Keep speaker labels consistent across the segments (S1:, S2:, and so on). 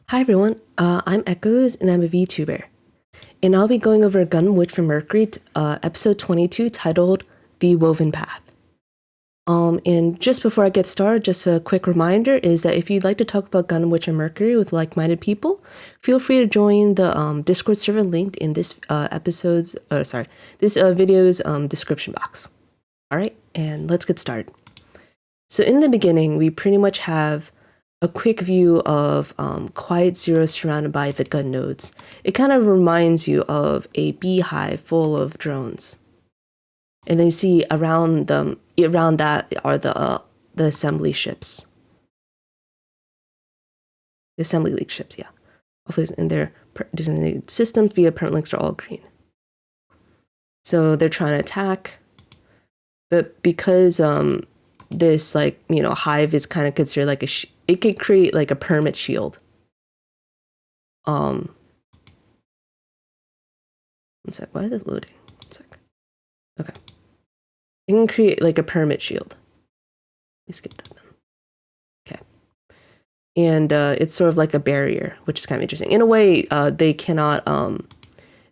S1: Hi everyone, I'm Echoes and I'm a VTuber. And I'll be going over Gundam Witch from Mercury, episode 22 titled The Woven Path. And just before I get started, just a quick reminder is that if you'd like to talk about Gundam Witch and Mercury with like-minded people, feel free to join the Discord server linked in this video's description box. Alright, and let's get started. So in the beginning, we pretty much have a quick view of Quiet Zero surrounded by the gun nodes. It kind of reminds you of a beehive full of drones. And then you see around that are the assembly ships. The assembly league ships, yeah. In their designated systems via permanent links are all green. So they're trying to attack, but because this hive is kind of considered like it could create like a permit shield. One sec, why is it loading? One sec. Okay. It can create like a permit shield. Let me skip that then. Okay. And it's sort of like a barrier, which is kind of interesting. In a way, they cannot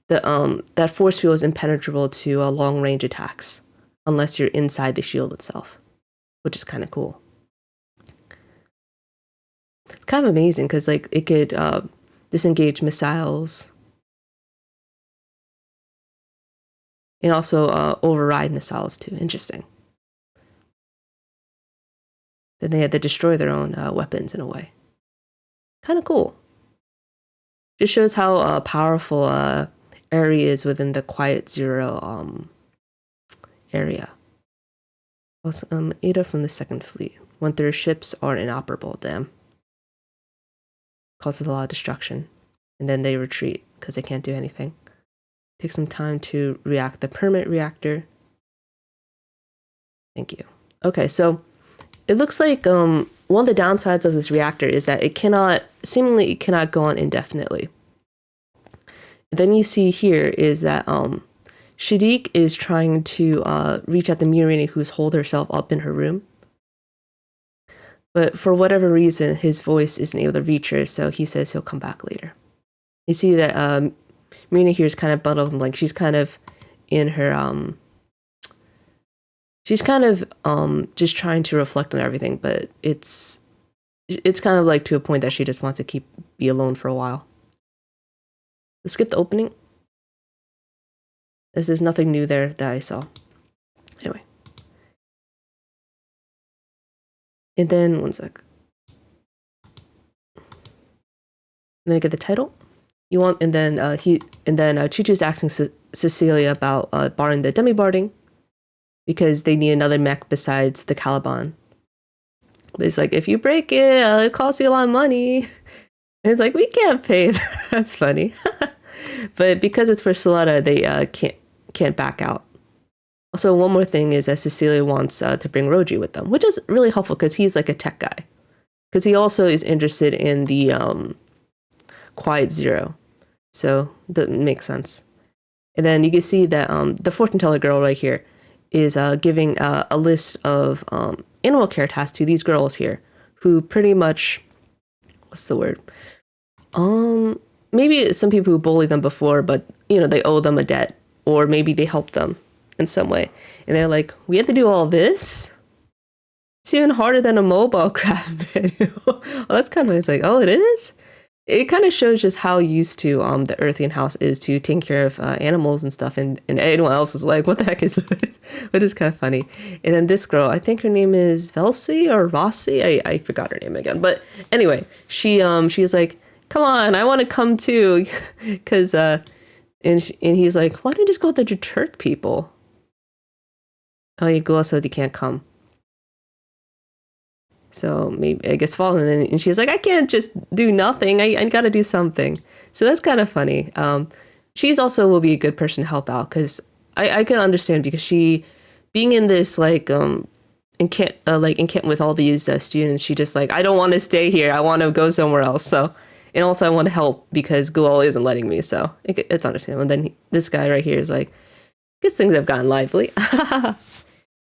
S1: that force field is impenetrable to long range attacks unless you're inside the shield itself, which is kind of cool. It's kind of amazing because like it could disengage missiles and also override missiles too. Interesting. Then they had to destroy their own weapons in a way. Kind of cool. Just shows how powerful area is within the Quiet Zero area. Also, Ada from the Second Fleet. When their ships are inoperable, damn. Causes a lot of destruction. And then they retreat because they can't do anything. Takes some time to react the permit reactor. Thank you. Okay, so it looks like one of the downsides of this reactor is that it cannot go on indefinitely. Then you see here is that Shadiq is trying to reach out to Miorine, who's holed herself up in her room. But for whatever reason, his voice isn't able to reach her, so he says he'll come back later. You see that Miorine here is kind of bundled, like she's kind of in her she's kind of just trying to reflect on everything, but it's kind of like to a point that she just wants to be alone for a while. Let's skip the opening, as there's nothing new there that I saw. Anyway. And then, one sec. And then I get the title. And then Chuchu's asking Cecilia about borrowing the demi-barding because they need another mech besides the Caliban. But it's like, if you break it, it costs you a lot of money. And it's like, we can't pay that. That's funny. But because it's for Suletta, they can't back out. Also, one more thing is that Cecilia wants to bring Roji with them, which is really helpful because he's like a tech guy. Because he also is interested in the Quiet Zero. So that makes sense. And then you can see that the fortune teller girl right here is giving a list of animal care tasks to these girls here who pretty much, what's the word? Maybe some people who bullied them before, but they owe them a debt, or maybe they helped them in some way. And they're like, we have to do all this? It's even harder than a mobile craft manual. Well, that's kind of, it's like, oh, it is? It kind of shows just how used to the Earthian house is to taking care of animals and stuff, and anyone else is like, what the heck is this? But it's kind of funny. And then this girl, I think her name is Velsi or Rossi. I forgot her name again. But anyway, she's like, come on, I want to come too. Because, and he's like, why don't you just go with the Turk people? Oh, you go so you can't come. So maybe, I guess, fall. And she's like, I can't just do nothing. I got to do something. So that's kind of funny. She's also will be a good person to help out because I can understand because she, being in this encampment with all these students, she just like, I don't want to stay here. I want to go somewhere else. So, and also I want to help because Guol isn't letting me. So it's understandable. And then this guy right here is like, guess things have gotten lively.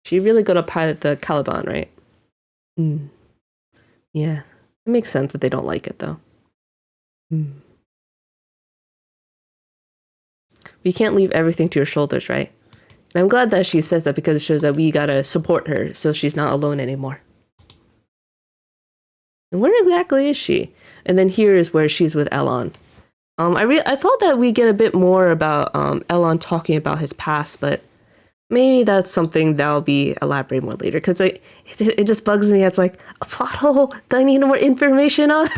S1: She really gonna pilot the Caliban, right? Yeah, it makes sense that they don't like it though. We can't leave everything to your shoulders, right? And I'm glad that she says that because it shows that we gotta support her so she's not alone anymore. And where exactly is she? And then here is where she's with Elon. I thought that we get a bit more about Elon talking about his past, but maybe that's something that'll be elaborated more later because it just bugs me. It's like a plot hole that I need more information on.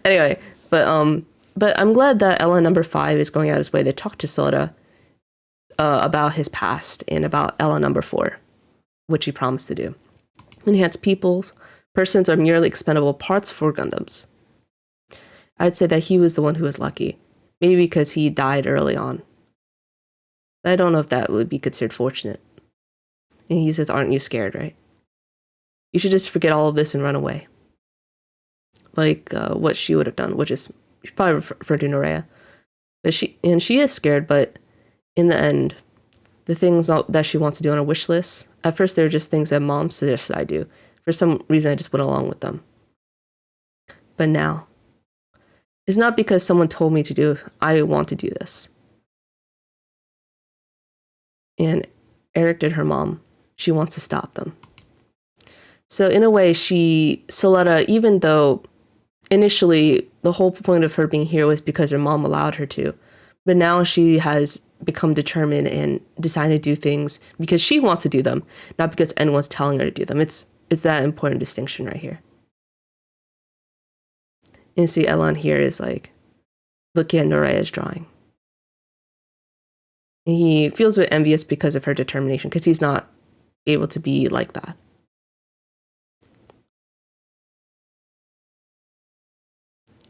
S1: Anyway, but I'm glad that Elon number 5 is going out his way to talk to Suletta about his past and about Elon number 4, which he promised to do. Enhance persons are merely expendable parts for Gundams. I'd say that he was the one who was lucky, maybe because he died early on. But I don't know if that would be considered fortunate. And he says, aren't you scared, right? You should just forget all of this and run away. Like what she would have done, which is probably referring to Norea. But she is scared, but in the end, the things that she wants to do on her wish list, at first they're just things that mom suggested I do. For some reason, I just went along with them. But now, it's not because someone told me to do it. I want to do this. And Eric did her mom. She wants to stop them. So in a way, Suletta, even though initially the whole point of her being here was because her mom allowed her to, but now she has become determined and decided to do things because she wants to do them, not because anyone's telling her to do them. It's that important distinction right here. And see, Elon here is like looking at Norea's drawing. And he feels a bit envious because of her determination, because he's not able to be like that.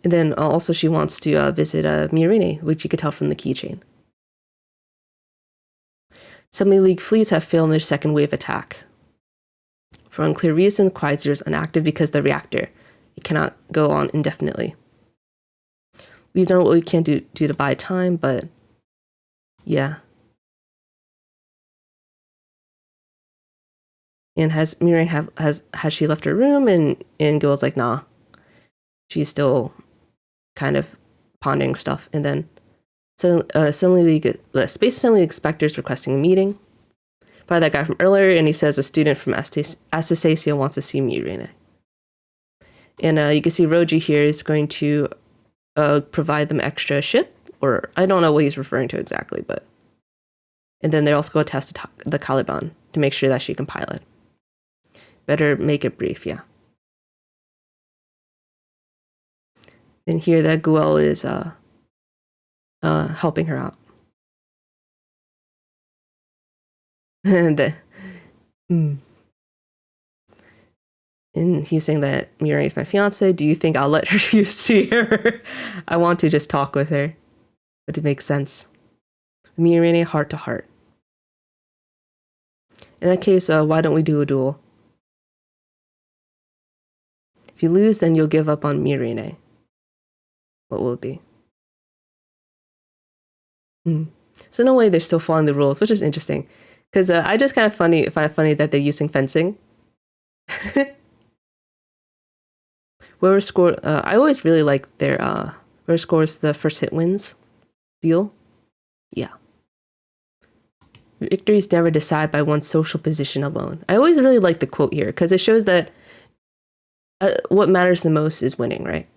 S1: And then also she wants to visit Miorine, which you could tell from the keychain. Semi-League fleets have failed in their second wave attack. For unclear reason, Quiet Zero is inactive because the reactor. It cannot go on indefinitely. We've done what we can do to buy time, but yeah. And has Miorine has she left her room? And Gil's like, nah. She's still kind of pondering stuff. And then Space Assembly Inspector's requesting a meeting by that guy from earlier, and he says a student from Astasasia wants to see Miorine. And you can see Roji here is going to provide them extra ship, or I don't know what he's referring to exactly, but. And then they're also going to test the Caliban to make sure that she can pilot. Better make it brief, yeah. And here that Guel is helping her out. And he's saying that Miorine is my fiance. Do you think I'll let you see her? I want to just talk with her. But it makes sense. Miorine, heart to heart. In that case, why don't we do a duel? If you lose, then you'll give up on Miorine. What will it be? So in a way, they're still following the rules, which is interesting. Because I just find it funny that they're using fencing. Whoever scored, I always really like their whoever scores the first hit wins deal. Yeah. Victories never decide by one's social position alone. I always really like the quote here because it shows that what matters the most is winning, right?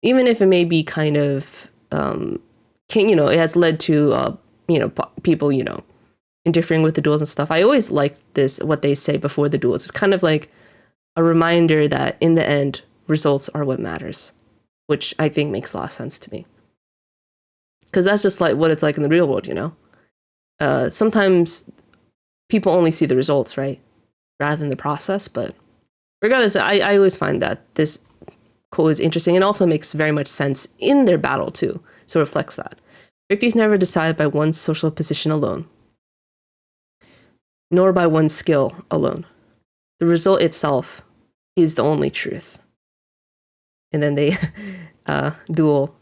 S1: Even if it may be kind of, it has led to, people, interfering with the duels and stuff. I always like this, what they say before the duels. It's kind of like a reminder that in the end, results are what matters, which I think makes a lot of sense to me. Because that's just like what it's like in the real world, Sometimes people only see the results, right? Rather than the process. But regardless, I always find that this quote is interesting and also makes very much sense in their battle, too. So it reflects that. Victories never decided by one's social position alone, nor by one's skill alone. The result itself is the only truth. And then they duel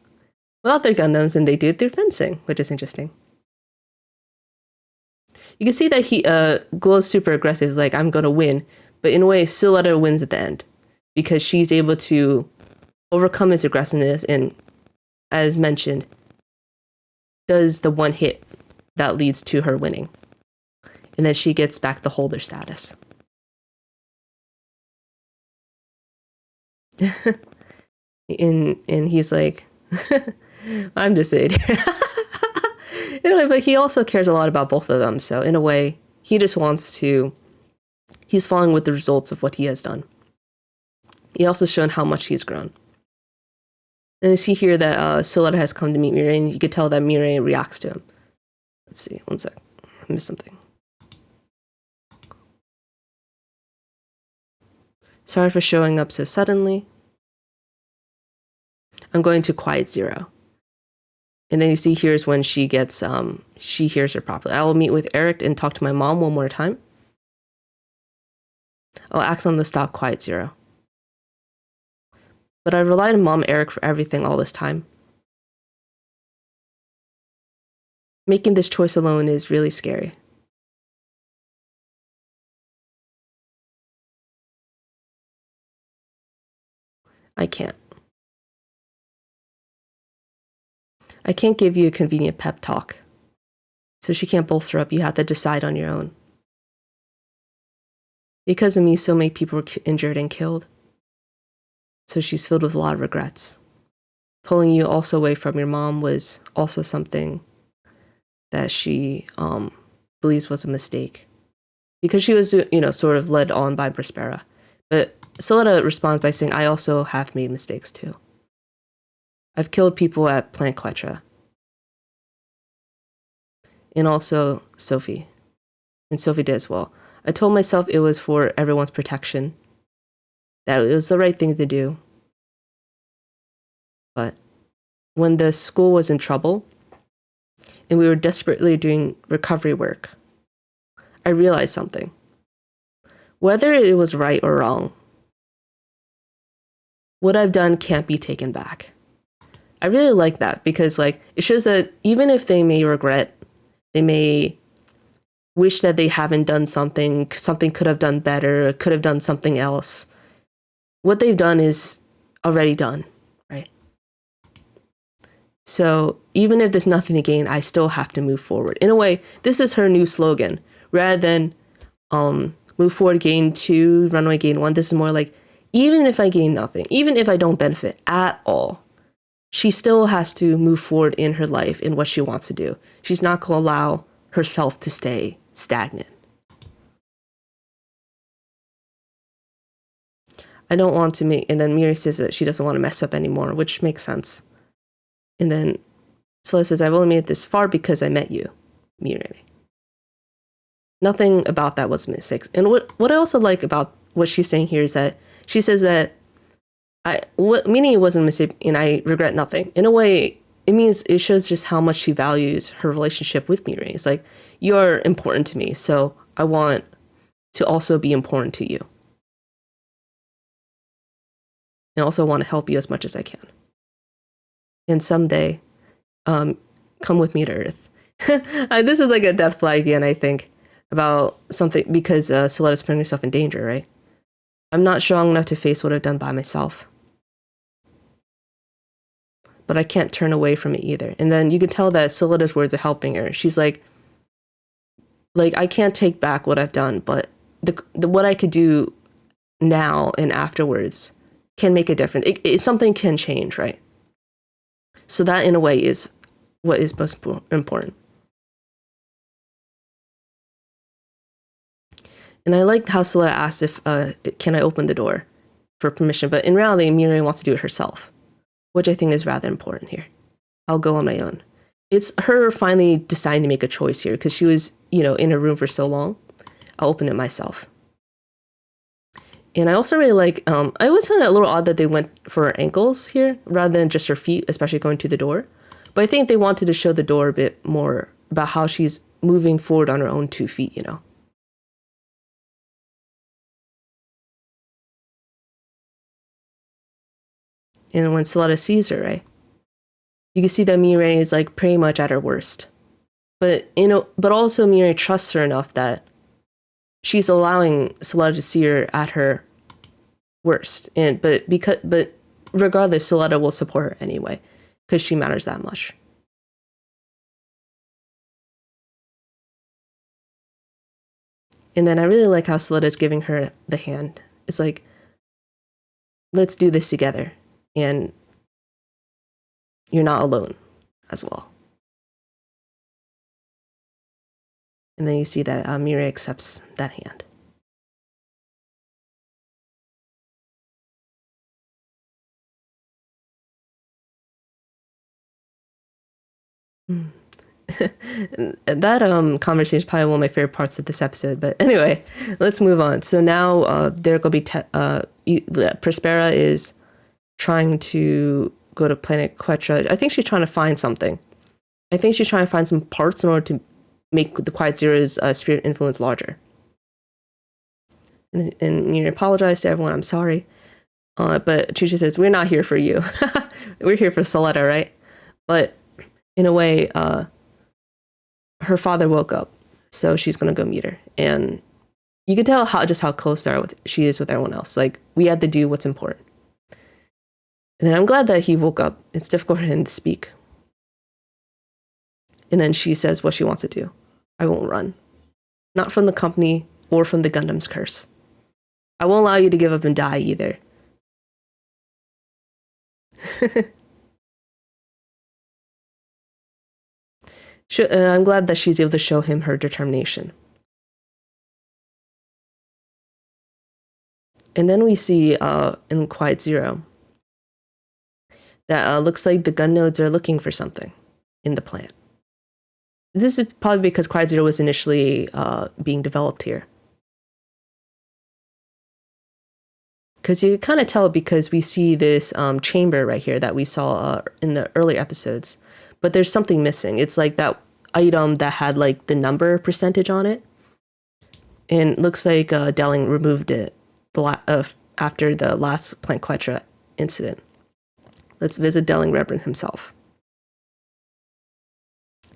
S1: without their Gundams, and they do it through fencing, which is interesting. You can see that Gul is super aggressive. He's like, I'm going to win. But in a way, Suletta wins at the end because she's able to overcome his aggressiveness and as mentioned, does the one hit that leads to her winning. And then she gets back the holder status. and he's like, I'm just saying. Anyway, but he also cares a lot about both of them. So in a way, he just wants to, he's following with the results of what he has done. He also shown how much he's grown. And you see here that Suletta has come to meet Miorine. You could tell that Miorine reacts to him. Let's see, one sec. I missed something. Sorry for showing up so suddenly. I'm going to quiet 0. And then you see here's when she gets, she hears her properly. I will meet with Eric and talk to my mom one more time. I'll ask them to stop quiet 0. But I relied on Mom Eric for everything all this time. Making this choice alone is really scary. I can't. I can't give you a convenient pep talk. So she can't bolster up. You have to decide on your own. Because of me, so many people were injured and killed. So she's filled with a lot of regrets. Pulling you also away from your mom was also something that she believes was a mistake. Because she was, sort of led on by Prospera. But Suletta responds by saying, I also have made mistakes too. I've killed people at Plant Quetra. And also Sophie. And Sophie did as well. I told myself it was for everyone's protection. That it was the right thing to do. But when the school was in trouble, and we were desperately doing recovery work, I realized something. Whether it was right or wrong, what I've done can't be taken back. I really like that because it shows that even if they may regret, they may wish that they haven't done something could have done better, could have done something else. What they've done is already done, right? So even if there's nothing to gain, I still have to move forward. In a way, this is her new slogan. Rather than move forward, gain 2, run away, gain 1, this is more like, even if I gain nothing, even if I don't benefit at all, she still has to move forward in her life in what she wants to do. She's not going to allow herself to stay stagnant. I don't want to make, and then Miri says that she doesn't want to mess up anymore, which makes sense. And then Suletta says, I've only made it this far because I met you, Miri. Nothing about that was a mistake. And what I also like about what she's saying here is that she says that meaning it wasn't a mistake and I regret nothing. In a way, it shows just how much she values her relationship with Miri. It's like, you're important to me, so I want to also be important to you. And also want to help you as much as I can. And someday, come with me to Earth. This is like a death flag again, I think, about something, because Suletta's putting herself in danger, right? I'm not strong enough to face what I've done by myself. But I can't turn away from it either. And then you can tell that Suletta's words are helping her. She's like I can't take back what I've done, but what I could do now and afterwards can make a difference. Something can change, right? So that, in a way, is what is most important. And I like how Suletta asked if, can I open the door for permission? But in reality, Miorine wants to do it herself, which I think is rather important here. I'll go on my own. It's her finally deciding to make a choice here because she was, in her room for so long. I'll open it myself. And I also really like, I always found it a little odd that they went for her ankles here rather than just her feet, especially going to the door. But I think they wanted to show the door a bit more about how she's moving forward on her own 2 feet, And when Suletta sees her, right, you can see that Miorine is pretty much at her worst. But but also Miorine trusts her enough that she's allowing Suletta to see her at her worst. But regardless, Suletta will support her anyway, because she matters that much. And then I really like how Suletta's giving her the hand. It's like, let's do this together. And you're not alone as well. And then you see that Miorine accepts that hand. That conversation is probably one of my favorite parts of this episode. But anyway, let's move on. So now there will be Prospera is trying to go to planet Quetra. I think she's trying to find something. I think she's trying to find some parts in order to make the Quiet Zero's spirit influence larger. And you apologize to everyone. I'm sorry. But Chuchi says, we're not here for you. We're here for Suletta, right? But in a way, her father woke up, so she's going to go meet her. And you can tell how close she is with everyone else. Like, we had to do what's important. And then I'm glad that he woke up. It's difficult for him to speak. And then she says what she wants to do. I won't run. Not from the company or from the Gundam's curse. I won't allow you to give up and die either. I'm glad that she's able to show him her determination. And then we see in Quiet Zero that looks like the gun nodes are looking for something in the plant. This is probably because Quiet Zero was initially being developed here. Because you kind of tell because we see this chamber right here that we saw in the earlier episodes. But there's something missing. It's like that item that had like the number percentage on it. And it looks like Delling removed it after the last Plant Quetra incident. Let's visit Delling Reverend himself.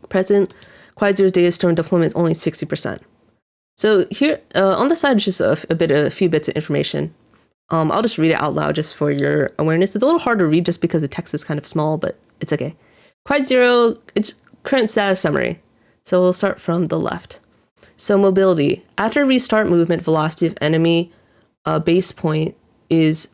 S1: Present, Quiet Zero's data storm deployment is only 60%. So here on the side is just a few bits of information. I'll just read it out loud just for your awareness. It's a little hard to read just because the text is kind of small, but it's okay. Quiet Zero, its current status summary. So we'll start from the left. So mobility. After restart movement, velocity of enemy base point is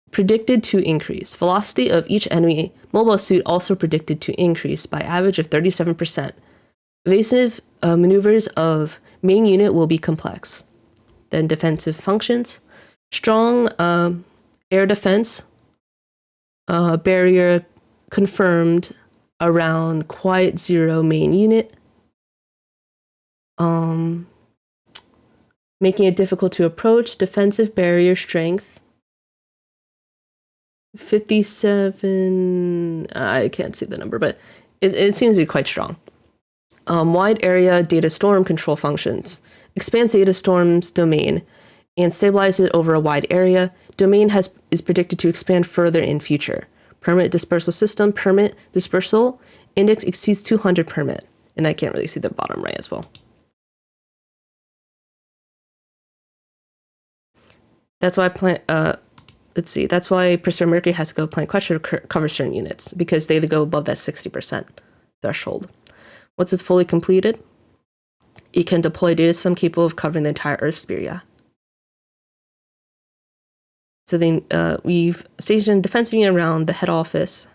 S1: predicted to increase. Velocity of each enemy mobile suit also predicted to increase by average of 37%. Evasive maneuvers of main unit will be complex. Then defensive functions. Strong air defense barrier confirmed around Quiet Zero main unit, making it difficult to approach. Defensive barrier strength 57. I can't see the number, but it seems to be quite strong. Wide area data storm control functions expands data storm's domain and stabilize it over a wide area. Domain is predicted to expand further in future. Permit dispersal system, permit dispersal index exceeds 200 permit. And I can't really see the bottom right as well. That's why that's why Professor Mercury has to go Plant Quetra to cover certain units, because they go above that 60% threshold. Once it's fully completed, it can deploy data system capable of covering the entire Earth sphere. So then we've stationed a defensive unit around the head office,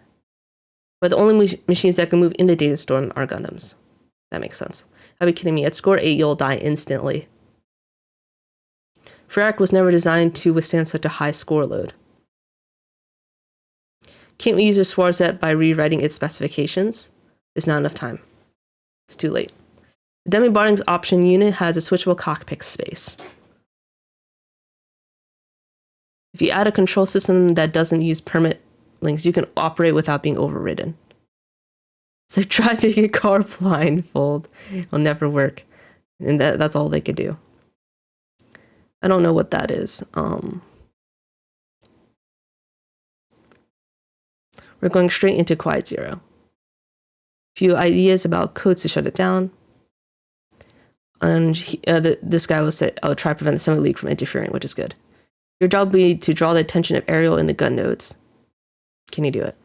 S1: but the only machines that can move in the data storm are Gundams. That makes sense. Are you kidding me? At score 8, you'll die instantly. Ferrac was never designed to withstand such a high score load. Can't we use a Swarzet by rewriting its specifications? There's not enough time. It's too late. The Demi-Barding's option unit has a switchable cockpit space. If you add a control system that doesn't use permit links, you can operate without being overridden. It's like driving a car blindfold. It'll never work. And that's all they could do. I don't know what that is. We're going straight into Quiet Zero. Few ideas about codes to shut it down. And this guy will say, "I'll try to prevent the Summit League from interfering," which is good. Your job will be to draw the attention of Ariel in the gun nodes. Can you do it?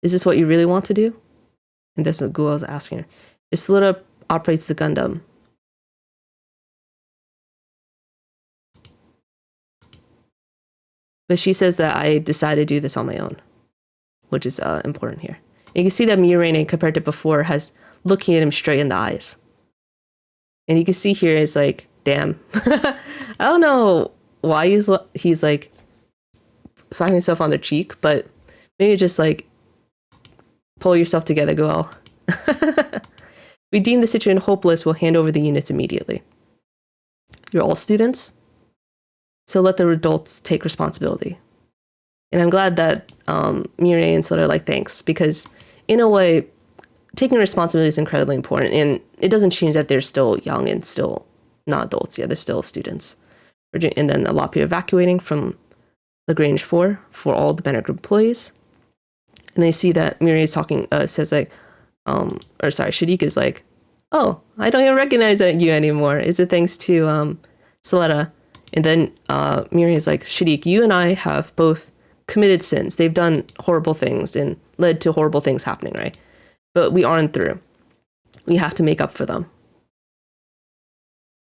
S1: Is this what you really want to do? And this is Guo is asking her. If Suletta operates the Gundam. But she says that I decided to do this on my own, which is important here. And you can see that Miorine, compared to before, has looking at him straight in the eyes. And you can see here is like, damn. I don't know why he's like slapping himself on the cheek, but maybe just like pull yourself together, Guel. We deem the situation hopeless. We'll hand over the units immediately. You're all students, so let the adults take responsibility. And I'm glad that Miorine and Suletta are like, thanks, because in a way, taking responsibility is incredibly important, and it doesn't change that they're still young and still not adults. Yeah, they're still students. And then a lot of people evacuating from Lagrange 4 for all the Banner Group employees. And they see that Miorine is talking, says like, Shadiq is like, oh, I don't even recognize you anymore. Is it thanks to Suletta? And then Miorine is like, Shadiq, you and I have both committed sins. They've done horrible things and led to horrible things happening, right? But we aren't through. We have to make up for them.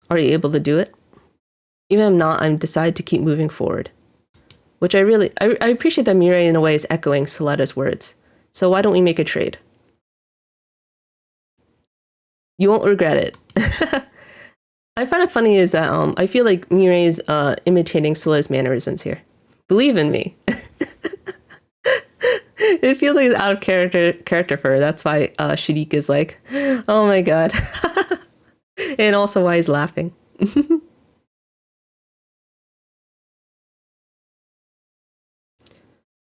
S1: Are you able to do it? Even if I'm not, I'm decided to keep moving forward. Which I appreciate that Miorine in a way is echoing Suletta's words. So why don't we make a trade? You won't regret it. I find it funny is that I feel like Miorine is imitating Suletta's mannerisms here. Believe in me. It feels like it's out of character for her. That's why Shadiq is like, oh my god. And also why he's laughing.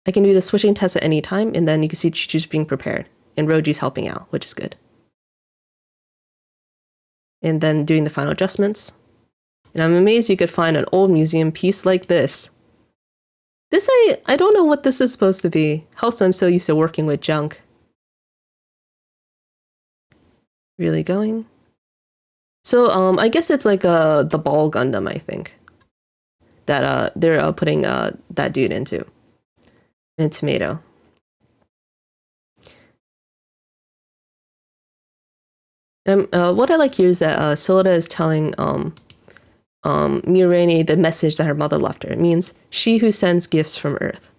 S1: I can do the switching test at any time, and then you can see Chuchu's being prepared. And Roji's helping out, which is good. And then doing the final adjustments. And I'm amazed you could find an old museum piece like this. This, I don't know what this is supposed to be. Helps I'm so used to working with junk. Really going? So, I guess it's like the ball Gundam, I think. That they're putting that dude into. And tomato. What I like here is that Suletta is telling Miorine the message that her mother left her. It means, she who sends gifts from Earth.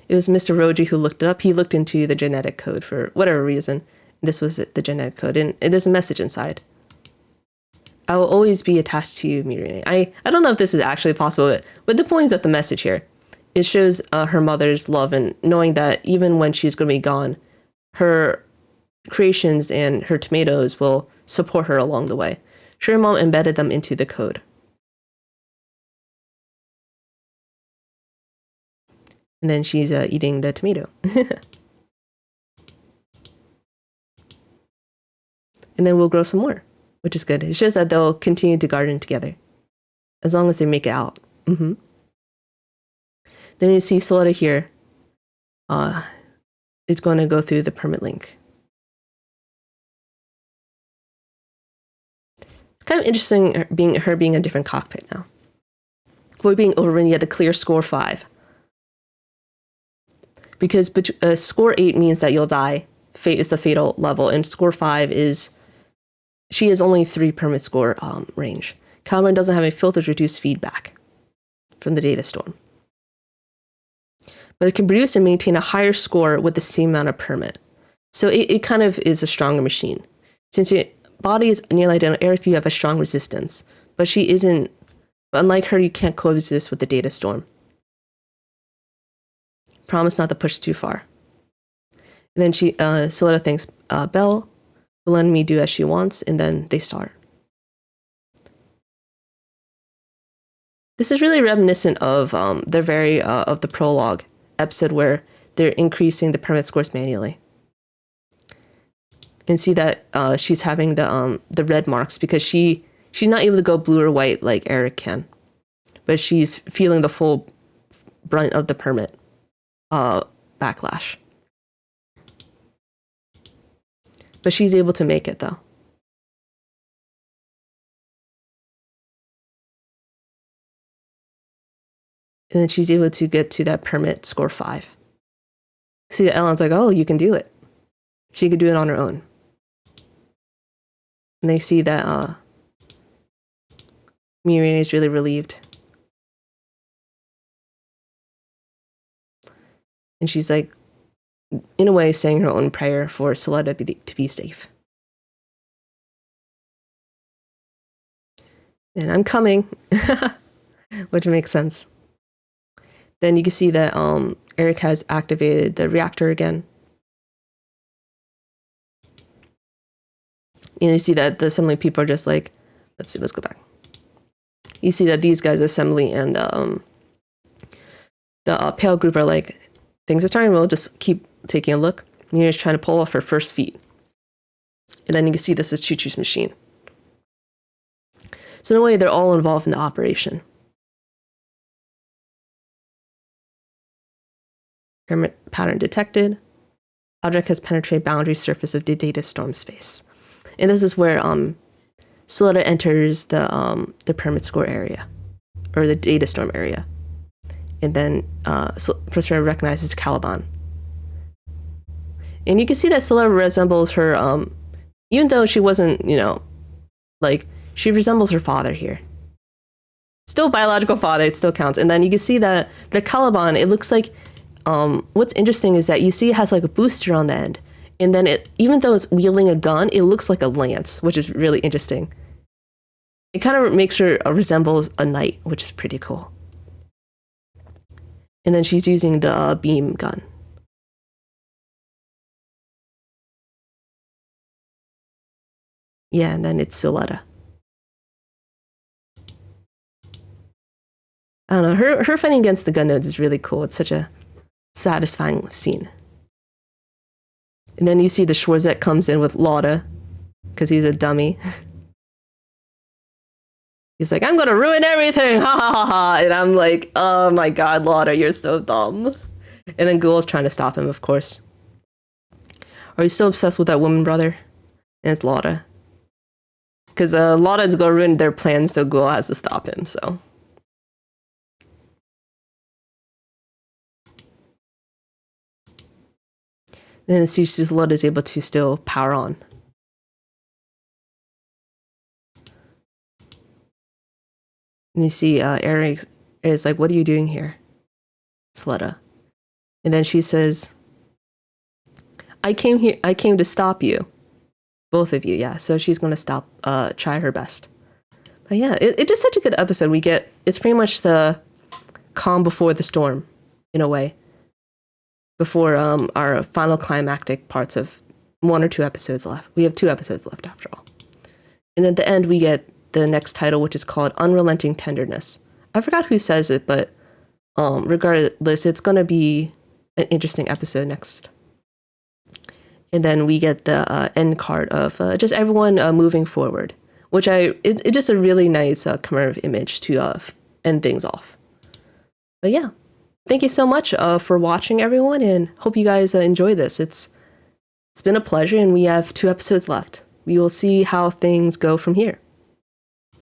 S1: It was Mr. Roji who looked it up. He looked into the genetic code for whatever reason. This was the genetic code, and there's a message inside. I will always be attached to you, Miorine. I don't know if this is actually possible, but the point is that the message here, it shows her mother's love and knowing that even when she's going to be gone, her creations and her tomatoes will support her along the way. Sure, her mom embedded them into the code. And then she's eating the tomato. And then we'll grow some more, which is good. It shows that they'll continue to garden together, as long as they make it out. Then you see Suletta here. Is going to go through the permit link. It's kind of interesting her being a different cockpit now. Before being overridden, you had to clear score 5. Because score 8 means that you'll die. Fate is the fatal level, and score 5 is she has only 3 permit score range. Caliban doesn't have a filter to reduce feedback from the data storm. But it can produce and maintain a higher score with the same amount of permit. So it kind of is a stronger machine. Since your body is nearly identical, Eric, you have a strong resistance. But she isn't, unlike her, you can't coexist with the data storm. Promise not to push too far. And then Suletta thanks Belle for letting me do as she wants, and then they start. This is really reminiscent of the prologue episode where they're increasing the permit scores manually. And see that she's having the red marks because she's not able to go blue or white like Eric can. But she's feeling the full brunt of the permit backlash. But she's able to make it though. And then she's able to get to that permit score 5. See that Ellen's like, oh, you can do it. She could do it on her own. And they see that Miorine is really relieved. And she's like, in a way, saying her own prayer for Suletta to be safe. And I'm coming, which makes sense. Then you can see that Eric has activated the reactor again. And you see that the assembly people are just like, let's go back. You see that these guys, assembly and the pale group, are like, things are starting, we'll just keep taking a look. And you're just trying to pull off her first feat. And then you can see this is Choo-Choo's machine. So in a way, they're all involved in the operation. Permit pattern detected. Object has penetrated boundary surface of the data storm space. And this is where Suletta enters the permit score area, or the data storm area. And then Suletta recognizes Caliban. And you can see that Suletta resembles her, even though she wasn't, she resembles her father here. Still biological father, it still counts. And then you can see that the Caliban, it looks like, what's interesting is that you see it has like a booster on the end. And then even though it's wielding a gun, it looks like a lance, which is really interesting. It kind of makes her resembles a knight, which is pretty cool. And then she's using the beam gun. Yeah, and then it's Suletta. I don't know, her fighting against the Gundams is really cool. It's such a satisfying scene. And then you see the Schwarzette comes in with Lauda, because he's a dummy. He's like, I'm gonna ruin everything, ha ha ha ha. And I'm like, oh my god, Lauda, you're so dumb. And then Ghoul's trying to stop him, of course. Are you so obsessed with that woman, brother? And it's Lauda. Because Lauda is gonna ruin their plans, so Ghoul has to stop him, so. Then Suletta is able to still power on. And you see Eric is like, what are you doing here, Suletta? And then she says, I came to stop you. Both of you, yeah. So she's going to try her best. But yeah, it's just such a good episode. It's pretty much the calm before the storm, in a way. Before our final climactic parts of 1 or 2 episodes left. We have 2 episodes left after all. And at the end, we get the next title, which is called Unrelenting Tenderness. I forgot who says it, but regardless, it's going to be an interesting episode next. And then we get the end card of just everyone moving forward, which it's just a really nice commemorative image to end things off. But yeah. Thank you so much for watching, everyone, and hope you guys enjoy this. It's been a pleasure, and we have 2 episodes left. We will see how things go from here.